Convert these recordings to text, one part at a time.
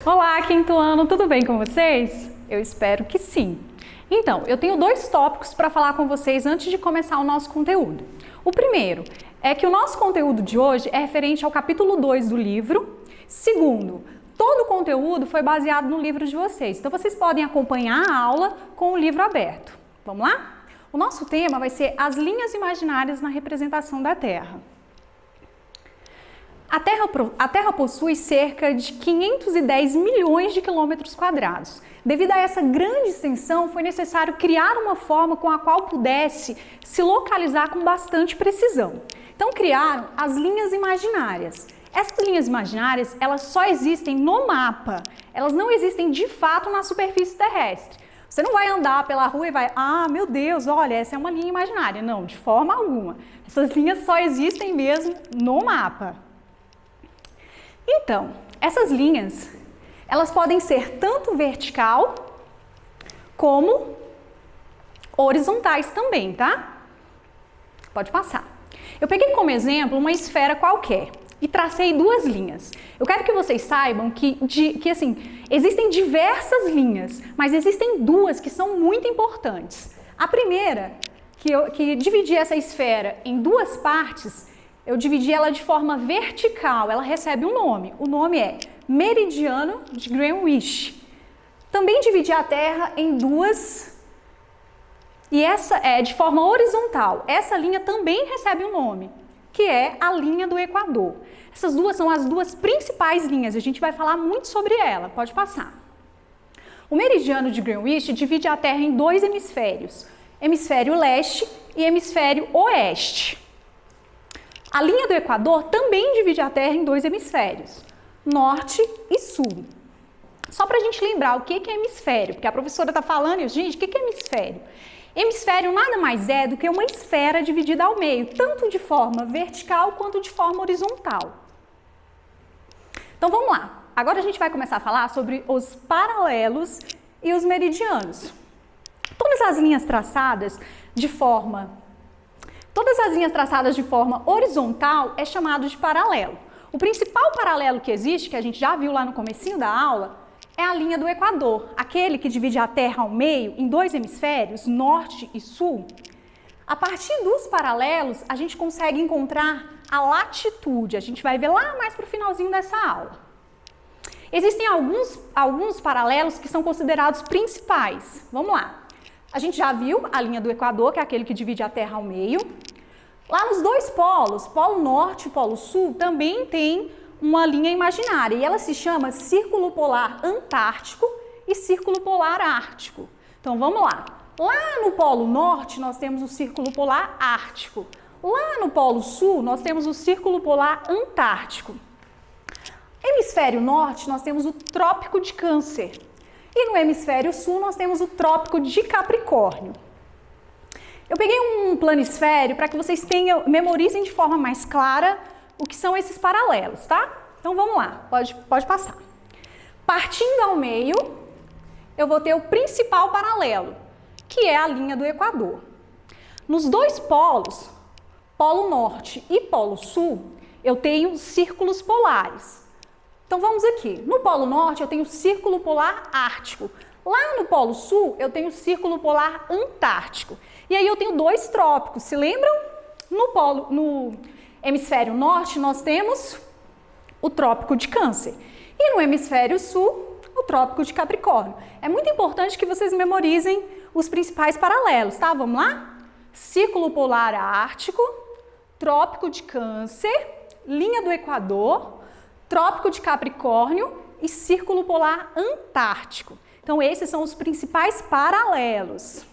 Olá, quinto ano, tudo bem com vocês? Eu espero que sim. Então, eu tenho dois tópicos para falar com vocês antes de começar o nosso conteúdo. O primeiro é que o nosso conteúdo de hoje é referente ao capítulo 2 do livro. Segundo, todo o conteúdo foi baseado no livro de vocês, então vocês podem acompanhar a aula com o livro aberto. Vamos lá? O nosso tema vai ser as linhas imaginárias na representação da Terra. A Terra possui cerca de 510 milhões de quilômetros quadrados. Devido a essa grande extensão, foi necessário criar uma forma com a qual pudesse se localizar com bastante precisão. Então criaram as linhas imaginárias. Essas linhas imaginárias, elas só existem no mapa. Elas não existem de fato na superfície terrestre. Você não vai andar pela rua e vai, meu Deus, olha, essa é uma linha imaginária. Não, de forma alguma. Essas linhas só existem mesmo no mapa. Então, essas linhas, elas podem ser tanto vertical como horizontais também, tá? Pode passar. Eu peguei como exemplo uma esfera qualquer e tracei duas linhas. Eu quero que vocês saibam que existem diversas linhas, mas existem duas que são muito importantes. A primeira, que dividi essa esfera em duas partes, eu dividi ela de forma vertical, ela recebe um nome. O nome é Meridiano de Greenwich. Também dividi a Terra em duas, e essa é de forma horizontal. Essa linha também recebe um nome, que é a linha do Equador. Essas duas são as duas principais linhas, a gente vai falar muito sobre ela, pode passar. O Meridiano de Greenwich divide a Terra em dois hemisférios, hemisfério leste e hemisfério oeste. A linha do Equador também divide a Terra em dois hemisférios, norte e sul. Só para a gente lembrar o que é hemisfério, porque a professora está falando, gente, o que é hemisfério? Hemisfério nada mais é do que uma esfera dividida ao meio, tanto de forma vertical quanto de forma horizontal. Então vamos lá, agora a gente vai começar a falar sobre os paralelos e os meridianos. Todas as linhas traçadas de forma horizontal é chamado de paralelo. O principal paralelo que existe, que a gente já viu lá no comecinho da aula, é a linha do Equador, aquele que divide a Terra ao meio em dois hemisférios, norte e sul. A partir dos paralelos, a gente consegue encontrar a latitude. A gente vai ver lá mais para o finalzinho dessa aula. Existem alguns paralelos que são considerados principais. Vamos lá. A gente já viu a linha do Equador, que é aquele que divide a Terra ao meio. Lá nos dois polos, Polo Norte e Polo Sul, também tem uma linha imaginária e ela se chama Círculo Polar Antártico e Círculo Polar Ártico. Então vamos lá. Lá no Polo Norte nós temos o Círculo Polar Ártico. Lá no Polo Sul nós temos o Círculo Polar Antártico. Hemisfério Norte nós temos o Trópico de Câncer. E no Hemisfério Sul nós temos o Trópico de Capricórnio. Eu peguei um planisfério para que vocês memorizem de forma mais clara o que são esses paralelos, tá? Então vamos lá, pode passar. Partindo ao meio, eu vou ter o principal paralelo, que é a linha do Equador. Nos dois polos, Polo Norte e Polo Sul, eu tenho círculos polares. Então vamos aqui. No Polo Norte eu tenho o Círculo Polar Ártico. Lá no Polo Sul eu tenho o Círculo Polar Antártico. E aí eu tenho dois trópicos, se lembram? No Hemisfério Norte nós temos o Trópico de Câncer. E no Hemisfério Sul, o Trópico de Capricórnio. É muito importante que vocês memorizem os principais paralelos, tá? Vamos lá? Círculo Polar Ártico, Trópico de Câncer, linha do Equador, Trópico de Capricórnio e Círculo Polar Antártico. Então, esses são os principais paralelos.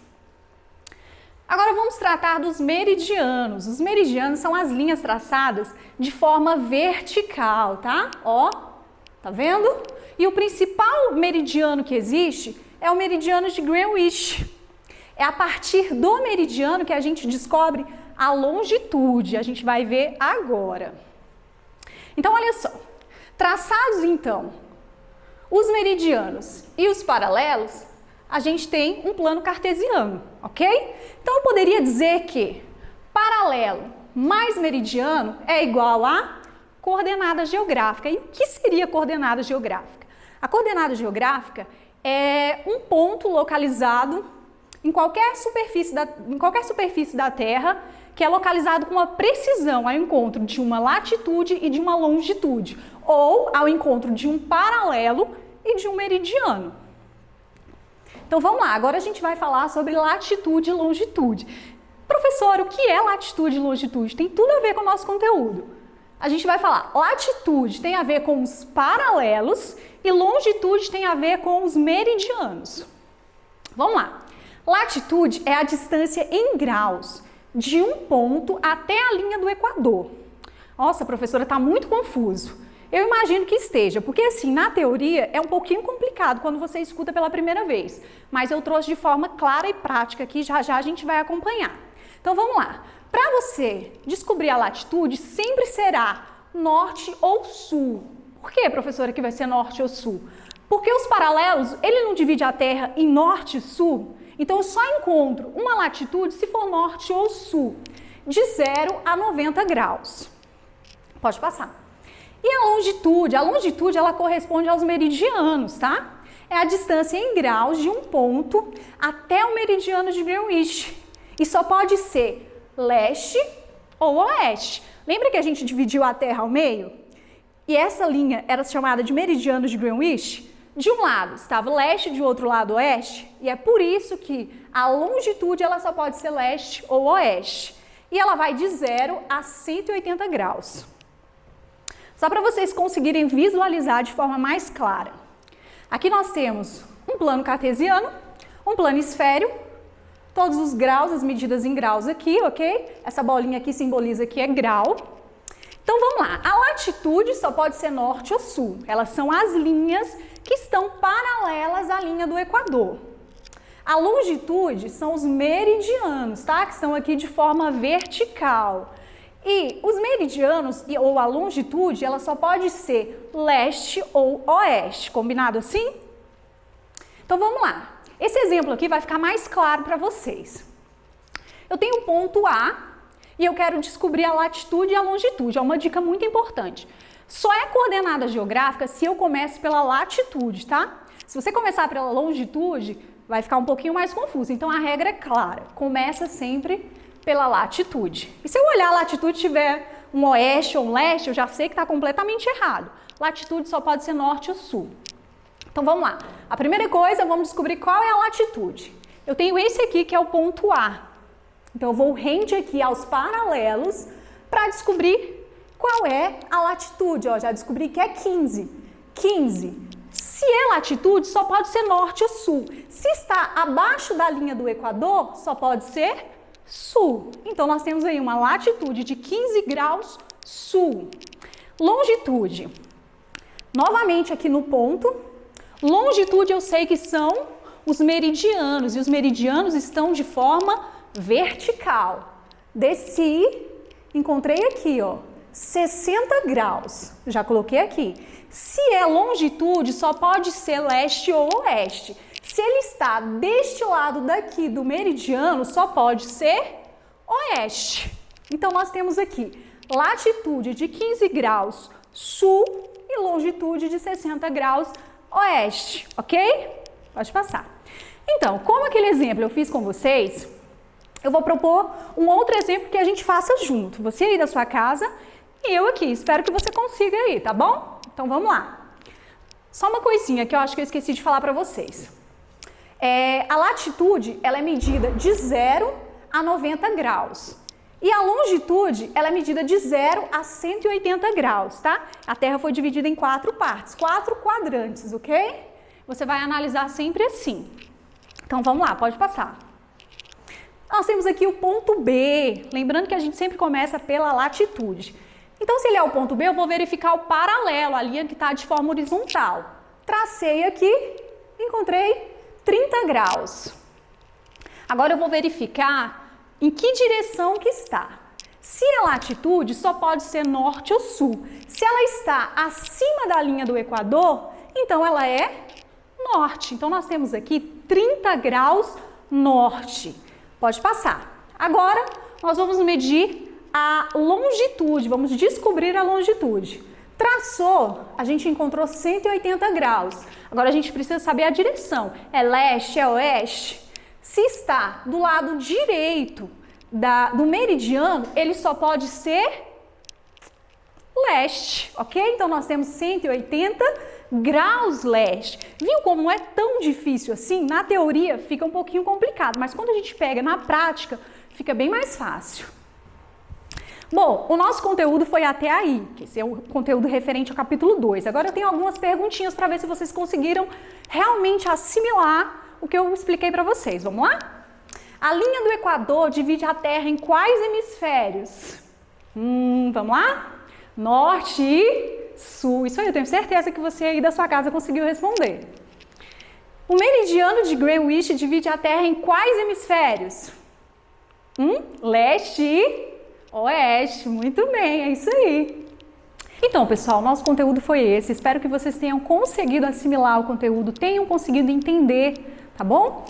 Agora vamos tratar dos meridianos. Os meridianos são as linhas traçadas de forma vertical, tá? Ó, tá vendo? E o principal meridiano que existe é o meridiano de Greenwich. É a partir do meridiano que a gente descobre a longitude. A gente vai ver agora. Então, olha só. Traçados, então, os meridianos e os paralelos, a gente tem um plano cartesiano, ok? Então, eu poderia dizer que paralelo mais meridiano é igual a coordenada geográfica. E o que seria coordenada geográfica? A coordenada geográfica é um ponto localizado em qualquer superfície da Terra, que é localizado com uma precisão ao encontro de uma latitude e de uma longitude, ou ao encontro de um paralelo e de um meridiano. Então vamos lá, agora a gente vai falar sobre latitude e longitude. Professor, o que é latitude e longitude? Tem tudo a ver com o nosso conteúdo. A gente vai falar, latitude tem a ver com os paralelos e longitude tem a ver com os meridianos. Vamos lá. Latitude é a distância em graus de um ponto até a linha do Equador. Nossa, professora, está muito confuso. Eu imagino que esteja, porque assim, na teoria é um pouquinho complicado quando você escuta pela primeira vez, mas eu trouxe de forma clara e prática aqui, já já a gente vai acompanhar. Então vamos lá. Para você descobrir a latitude, sempre será norte ou sul. Por que, professora, que vai ser norte ou sul? Porque os paralelos, ele não divide a Terra em norte e sul, então eu só encontro uma latitude se for norte ou sul, de 0 a 90 graus. Pode passar. E a longitude ela corresponde aos meridianos, tá? É a distância em graus de um ponto até o meridiano de Greenwich. E só pode ser leste ou oeste. Lembra que a gente dividiu a Terra ao meio? E essa linha era chamada de meridiano de Greenwich? De um lado estava leste, de outro lado oeste, e é por isso que a longitude ela só pode ser leste ou oeste. E ela vai de 0 a 180 graus. Só para vocês conseguirem visualizar de forma mais clara. Aqui nós temos um plano cartesiano, um planisfério, todos os graus, as medidas em graus aqui, ok? Essa bolinha aqui simboliza que é grau. Então vamos lá, a latitude só pode ser norte ou sul. Elas são as linhas que estão paralelas à linha do Equador. A longitude são os meridianos, tá? Que estão aqui de forma vertical. E os meridianos ou a longitude, ela só pode ser leste ou oeste, combinado assim? Então vamos lá. Esse exemplo aqui vai ficar mais claro para vocês. Eu tenho o ponto A e eu quero descobrir a latitude e a longitude. É uma dica muito importante. Só é coordenada geográfica se eu começo pela latitude, tá? Se você começar pela longitude, vai ficar um pouquinho mais confuso. Então a regra é clara. Começa sempre pela latitude. E se eu olhar a latitude e tiver um oeste ou um leste, eu já sei que está completamente errado. Latitude só pode ser norte ou sul. Então vamos lá. A primeira coisa, vamos descobrir qual é a latitude. Eu tenho esse aqui que é o ponto A. Então eu vou rente aqui aos paralelos para descobrir qual é a latitude. Ó, já descobri que é 15. 15. Se é latitude, só pode ser norte ou sul. Se está abaixo da linha do Equador, só pode ser sul. Então nós temos aí uma latitude de 15 graus sul. Longitude. Novamente aqui no ponto. Longitude eu sei que são os meridianos, e os meridianos estão de forma vertical. Desci, encontrei aqui, ó, 60 graus. Já coloquei aqui. Se é longitude, só pode ser leste ou oeste. Se ele está deste lado daqui do meridiano, só pode ser oeste. Então nós temos aqui latitude de 15 graus sul e longitude de 60 graus oeste, ok? Pode passar. Então, como aquele exemplo eu fiz com vocês, eu vou propor um outro exemplo que a gente faça junto. Você aí da sua casa e eu aqui. Espero que você consiga aí, tá bom? Então vamos lá. Só uma coisinha que eu acho que eu esqueci de falar para vocês. A latitude, ela é medida de 0 a 90 graus. E a longitude, ela é medida de 0 a 180 graus, tá? A Terra foi dividida em 4 partes, 4 quadrantes, ok? Você vai analisar sempre assim. Então, vamos lá, pode passar. Nós temos aqui o ponto B, lembrando que a gente sempre começa pela latitude. Então, se ele é o ponto B, eu vou verificar o paralelo, a linha que está de forma horizontal. Tracei aqui, encontrei 30 graus. Agora eu vou verificar em que direção que está. Se é latitude, só pode ser norte ou sul. Se ela está acima da linha do Equador, então ela é norte. Então nós temos aqui 30 graus norte. Pode passar. Agora nós vamos medir a longitude, vamos descobrir a longitude. Traçou, a gente encontrou 180 graus. Agora a gente precisa saber a direção. É leste, é oeste? Se está do lado direito do meridiano, ele só pode ser leste, ok? Então nós temos 180 graus leste. Viu como não é tão difícil assim? Na teoria fica um pouquinho complicado, mas quando a gente pega na prática, fica bem mais fácil. Bom, o nosso conteúdo foi até aí, que esse é o conteúdo referente ao capítulo 2. Agora eu tenho algumas perguntinhas para ver se vocês conseguiram realmente assimilar o que eu expliquei para vocês. Vamos lá? A linha do Equador divide a Terra em quais hemisférios? Vamos lá? Norte e sul. Isso aí, eu tenho certeza que você aí da sua casa conseguiu responder. O meridiano de Greenwich divide a Terra em quais hemisférios? Leste e oeste. Muito bem, é isso aí. Então, pessoal, nosso conteúdo foi esse. Espero que vocês tenham conseguido assimilar o conteúdo, tenham conseguido entender, tá bom?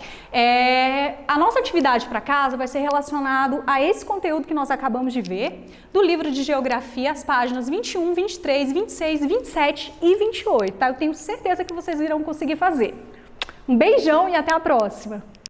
A nossa atividade para casa vai ser relacionado a esse conteúdo que nós acabamos de ver, do livro de Geografia, as páginas 21, 23, 26, 27 e 28, tá? Eu tenho certeza que vocês irão conseguir fazer. Um beijão e até a próxima!